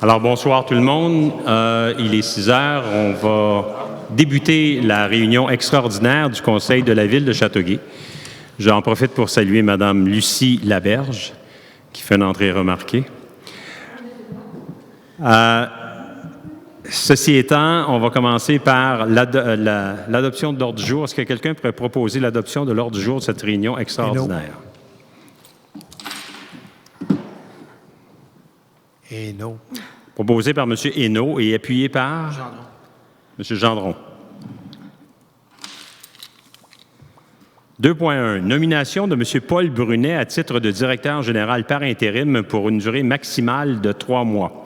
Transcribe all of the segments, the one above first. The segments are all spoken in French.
Alors, bonsoir tout le monde. Il est 6 heures. On va débuter la réunion extraordinaire du Conseil de la Ville de Châteauguay. J'en profite pour saluer Mme Lucie Laberge, qui fait une entrée remarquée. Ceci étant, on va commencer par l'adoption de l'ordre du jour. Est-ce que quelqu'un pourrait proposer l'adoption de l'ordre du jour de cette réunion extraordinaire? Hainaut. Proposé par M. Hainaut et appuyé par Gendron. M. Gendron. 2.1. Nomination de M. Paul Brunet à titre de directeur général par intérim pour une durée maximale de 3 mois.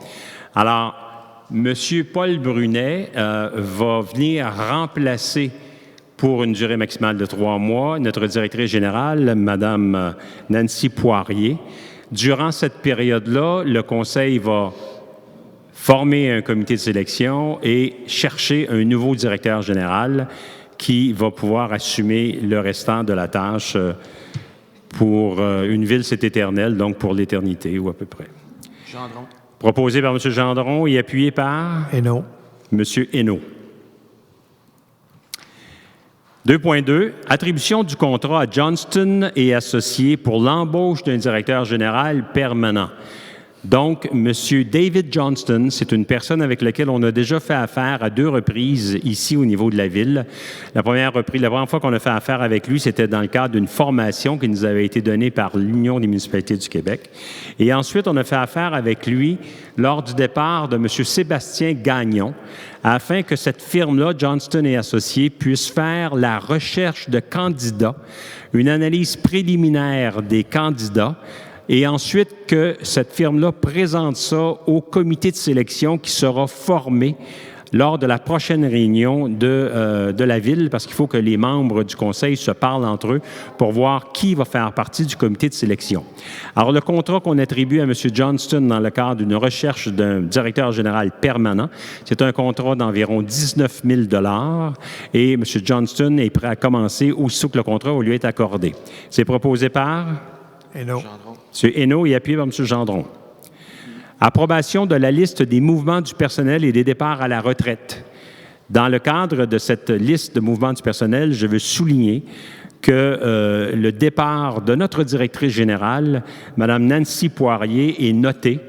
Alors, M. Paul Brunet va venir remplacer pour une durée maximale de 3 mois notre directrice générale, Mme Nancy Poirier. Durant cette période-là, le Conseil va former un comité de sélection et chercher un nouveau directeur général qui va pouvoir assumer le restant de la tâche pour une ville, c'est éternel, donc pour l'éternité ou à peu près. Gendron. Proposé par M. Gendron et appuyé par Hainaut. M. Hainaut. 2.2. Attribution du contrat à Johnston et Associés pour l'embauche d'un directeur général permanent. Donc, M. David Johnston, c'est une personne avec laquelle on a déjà fait affaire à 2 reprises ici au niveau de la ville. La première fois qu'on a fait affaire avec lui, c'était dans le cadre d'une formation qui nous avait été donnée par l'Union des municipalités du Québec. Et ensuite, on a fait affaire avec lui lors du départ de M. Sébastien Gagnon, afin que cette firme-là, Johnston et Associés, puisse faire la recherche de candidats, une analyse préliminaire des candidats, et ensuite que cette firme-là présente ça au comité de sélection qui sera formé lors de la prochaine réunion de la Ville, parce qu'il faut que les membres du Conseil se parlent entre eux pour voir qui va faire partie du comité de sélection. Alors, le contrat qu'on attribue à M. Johnston dans le cadre d'une recherche d'un directeur général permanent, c'est un contrat d'environ 19 000 $ et M. Johnston est prêt à commencer aussitôt que le contrat va lui être accordé. C'est proposé par Hainaut. M. Hainaut et appuyé par M. Gendron. Approbation de la liste des mouvements du personnel et des départs à la retraite. Dans le cadre de cette liste de mouvements du personnel, je veux souligner que le départ de notre directrice générale, Mme Nancy Poirier, est noté.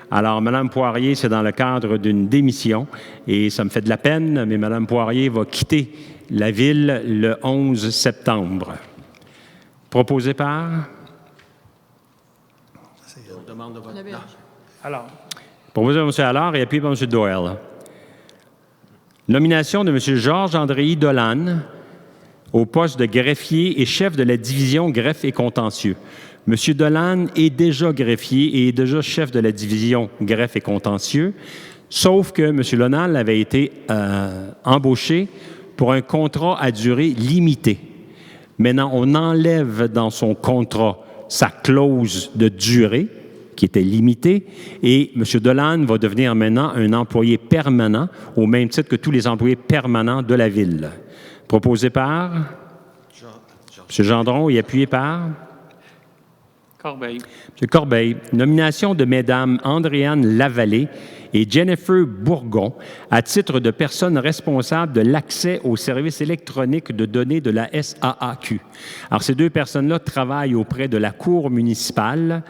Alors, Mme Poirier, c'est dans le cadre d'une démission et ça me fait de la peine, mais Mme Poirier va quitter la Ville le 11 septembre. Proposé par? Demande de vote. Alors, Proposé par M. Allard et appuyé par M. Doyle. Nomination de M. Georges-André Dolan au poste de greffier et chef de la division greffe et contentieux. M. Dolan est déjà greffier et est déjà chef de la division greffe et contentieux, sauf que M. Lonal avait été embauché pour un contrat à durée limitée. Maintenant, on enlève dans son contrat sa clause de durée, qui était limitée, et M. Dolan va devenir maintenant un employé permanent, au même titre que tous les employés permanents de la Ville. Proposé par M. Gendron et appuyé par Corbeil. M. Corbeil. Nomination de Mesdames Andréanne Lavallée et Jennifer Bourgon à titre de personnes responsables de l'accès aux services électroniques de données de la SAAQ. Alors, ces 2 personnes-là travaillent auprès de la Cour municipale.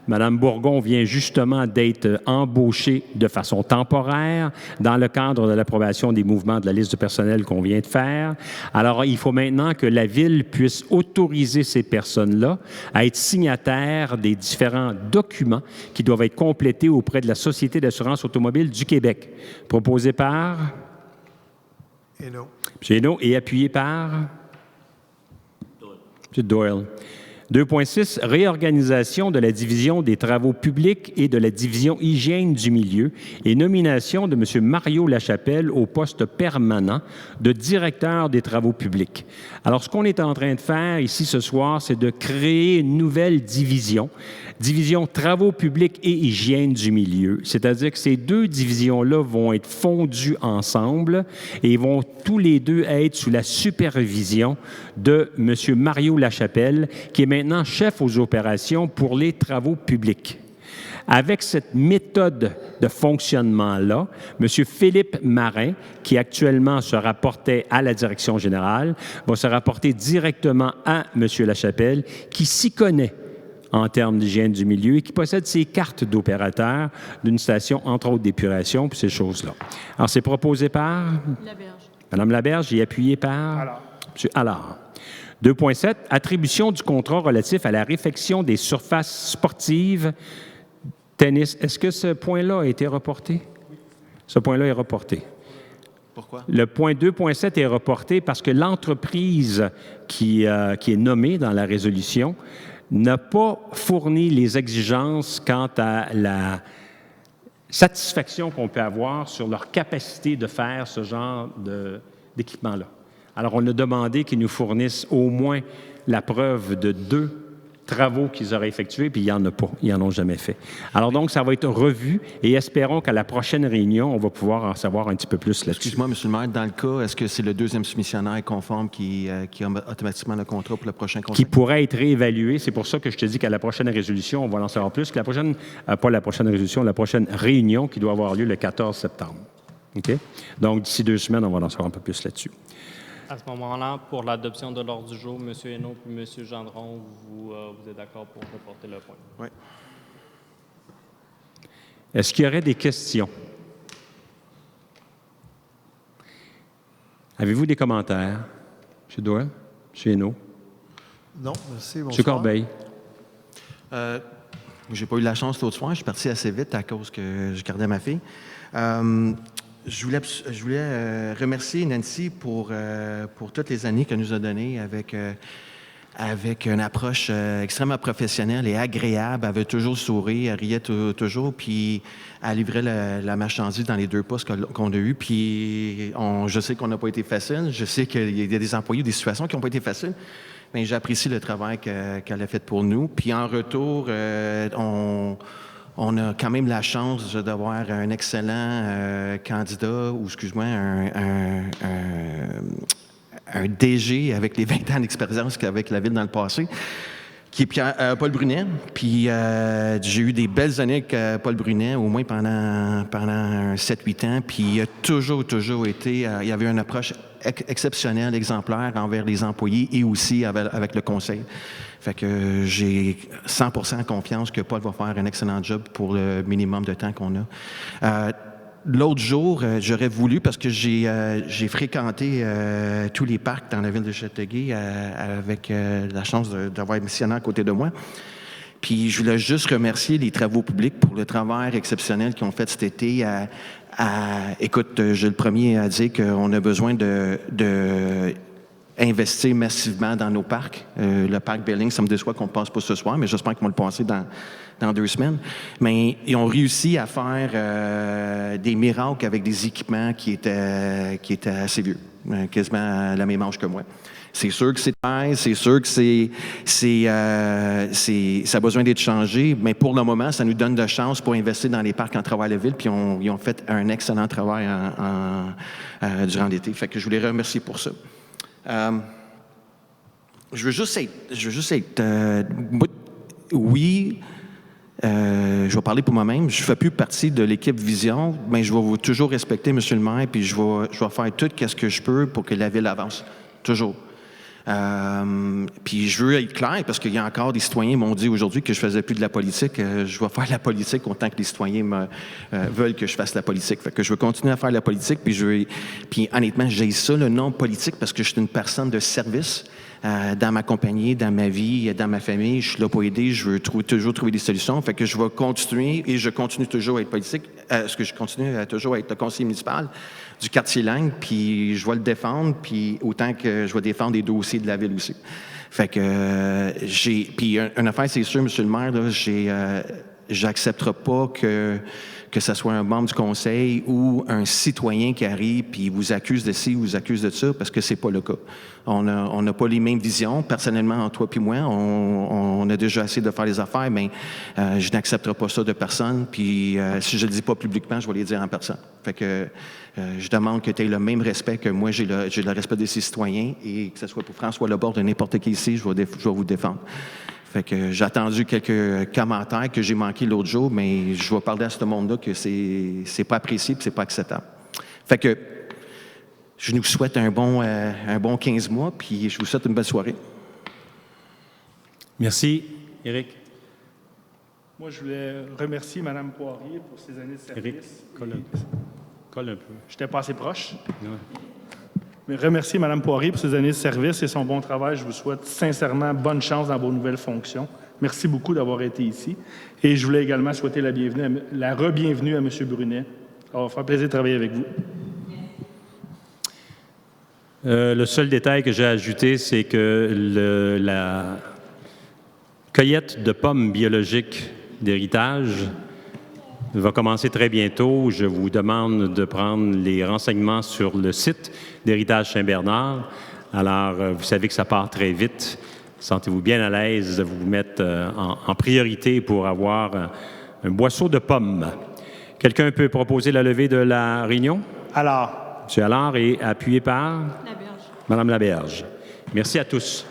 Mme Bourgon vient justement d'être embauchée de façon temporaire dans le cadre de l'approbation des mouvements de la liste de personnel qu'on vient de faire. Alors, il faut maintenant que la Ville puisse autoriser ces personnes-là à être signataires des différents documents qui doivent être complétés auprès de la Société d'assurance automobile du Québec. Proposé par Hainaut. M. Hainaut et appuyé par M. Doyle. 2.6. Réorganisation de la division des travaux publics et de la division hygiène du milieu et nomination de M. Mario Lachapelle au poste permanent de directeur des travaux publics. Alors, ce qu'on est en train de faire ici ce soir, c'est de créer une nouvelle division travaux publics et hygiène du milieu. C'est-à-dire que ces 2 divisions-là vont être fondues ensemble et vont tous les 2 être sous la supervision de M. Mario Lachapelle, qui est maintenant chef aux opérations pour les travaux publics. Avec cette méthode de fonctionnement-là, M. Philippe Marin, qui actuellement se rapportait à la direction générale, va se rapporter directement à M. Lachapelle, qui s'y connaît en termes d'hygiène du milieu et qui possède ses cartes d'opérateur d'une station, entre autres, d'épuration, puis ces choses-là. Alors, c'est proposé par? Laberge. Mme Laberge et appuyé par? Alors. M. Allard. 2.7, attribution du contrat relatif à la réfection des surfaces sportives tennis. Est-ce que ce point-là a été reporté? Oui. Ce point-là est reporté. Pourquoi? Le point 2.7 est reporté parce que l'entreprise qui est nommée dans la résolution n'a pas fourni les exigences quant à la satisfaction qu'on peut avoir sur leur capacité de faire ce genre d'équipement-là. Alors, on a demandé qu'ils nous fournissent au moins la preuve de 2 travaux qu'ils auraient effectués, puis il n'y en a pas. Ils n'en ont jamais fait. Alors donc, ça va être revu et espérons qu'à la prochaine réunion, on va pouvoir en savoir un petit peu plus là-dessus. Excuse-moi, M. le maire, dans le cas, est-ce que c'est le deuxième soumissionnaire conforme qui a automatiquement le contrat pour le prochain contrat? Qui pourrait être réévalué. C'est pour ça que je te dis qu'à la prochaine résolution, on va en savoir plus. Que la prochaine, pas la prochaine résolution, la prochaine réunion qui doit avoir lieu le 14 septembre. OK? Donc, d'ici 2 semaines, on va en savoir un peu plus là-dessus. À ce moment-là, pour l'adoption de l'ordre du jour, M. Hainaut et M. Gendron, vous êtes d'accord pour reporter le point? Oui. Est-ce qu'il y aurait des questions? Avez-vous des commentaires? M. Doyle? M. Hainaut? Non, merci. Bonsoir. M. Corbeil? J'ai pas eu la chance l'autre soir. Je suis parti assez vite à cause que je gardais ma fille. Je voulais remercier Nancy pour toutes les années qu'elle nous a données avec une approche extrêmement professionnelle et agréable. Elle avait toujours souri, elle riait toujours, puis elle livrait la marchandise dans les 2 postes qu'on a eus. Puis je sais qu'on n'a pas été facile, je sais qu'il y a des employés, des situations qui n'ont pas été faciles, mais j'apprécie le travail qu'elle a fait pour nous. Puis en retour, on a quand même la chance d'avoir un excellent candidat, ou excuse-moi, un DG avec les 20 ans d'expérience qu'avec la Ville dans le passé, qui est Paul Brunet. Puis j'ai eu des belles années avec Paul Brunet, au moins pendant 7-8 ans. Puis il a toujours été, il y avait une approche exceptionnelle, exemplaire envers les employés et aussi avec le conseil. Fait que j'ai 100% confiance que Paul va faire un excellent job pour le minimum de temps qu'on a. L'autre jour, j'aurais voulu, parce que j'ai fréquenté tous les parcs dans la ville de Châteauguay avec la chance d'avoir un missionnaire à côté de moi. Puis je voulais juste remercier les travaux publics pour le travail exceptionnel qu'ils ont fait cet été. Écoute, je suis le premier à dire qu'on a besoin de investir massivement dans nos parcs. Le parc Belling, ça me déçoit qu'on ne passe pas ce soir, mais j'espère qu'ils vont le passer dans 2 semaines. Mais ils ont réussi à faire des miracles avec des équipements qui étaient assez vieux, quasiment à la même âge que moi. C'est sûr que c'est sûr que ça a besoin d'être changé, mais pour le moment, ça nous donne de chance pour investir dans les parcs en travail à la ville, puis ils ont fait un excellent travail durant l'été. Fait que je voulais remercier pour ça. Je veux juste être oui, je vais parler pour moi-même. Je ne fais plus partie de l'équipe Vision, mais je vais toujours respecter M. le maire, puis je vais faire tout ce que je peux pour que la ville avance. Toujours. Puis je veux être clair, parce qu'il y a encore des citoyens qui m'ont dit aujourd'hui que je faisais plus de la politique. Je vais faire la politique autant que les citoyens veulent que je fasse la politique. Fait que je veux continuer à faire la politique, puis honnêtement, j'ai ça, le nom politique, parce que je suis une personne de service. Dans ma compagnie, dans ma vie, dans ma famille, je suis là pour aider, je veux toujours trouver des solutions. Fait que je vais continuer, et je continue toujours à être politique, je continue à toujours être le conseiller municipal du quartier Langue, puis je vais le défendre, puis autant que je vais défendre des dossiers de la ville aussi. Fait que puis une affaire, c'est sûr, M. le maire, là, j'accepterai pas que ce soit un membre du conseil ou un citoyen qui arrive puis vous accuse de ci, vous accuse de ça, parce que c'est pas le cas. On n'a pas les mêmes visions. Personnellement, entre toi puis moi, on a déjà essayé de faire les affaires, mais je n'accepterai pas ça de personne. Puis si je le dis pas publiquement, je vais les dire en personne. Fait que je demande que tu aies le même respect que moi, j'ai le respect de ces citoyens, et que ce soit pour François Lebord, de n'importe qui ici, je vais vous défendre. Fait que j'ai attendu quelques commentaires que j'ai manqués l'autre jour, mais je vais parler à ce monde-là que c'est pas apprécié et c'est pas acceptable. Fait que je nous souhaite un bon 15 mois, puis je vous souhaite une belle soirée. Merci. Éric. Moi, je voulais remercier Mme Poirier pour ses années de service. Éric, colle un peu. J'étais pas assez proche. Ouais. Mais remercier Mme Poirier pour ses années de service et son bon travail. Je vous souhaite sincèrement bonne chance dans vos nouvelles fonctions. Merci beaucoup d'avoir été ici. Et je voulais également souhaiter la re-bienvenue à M. Brunet. Ça va faire plaisir de travailler avec vous. Le seul détail que j'ai ajouté, c'est que la cueillette de pommes biologiques d'héritage va commencer très bientôt. Je vous demande de prendre les renseignements sur le site d'Héritage Saint-Bernard. Alors, vous savez que ça part très vite. Sentez-vous bien à l'aise de vous mettre en priorité pour avoir un boisseau de pommes. Quelqu'un peut proposer la levée de la réunion? Alors, M. Allard est appuyé par? Laberge. Madame Laberge. Merci à tous.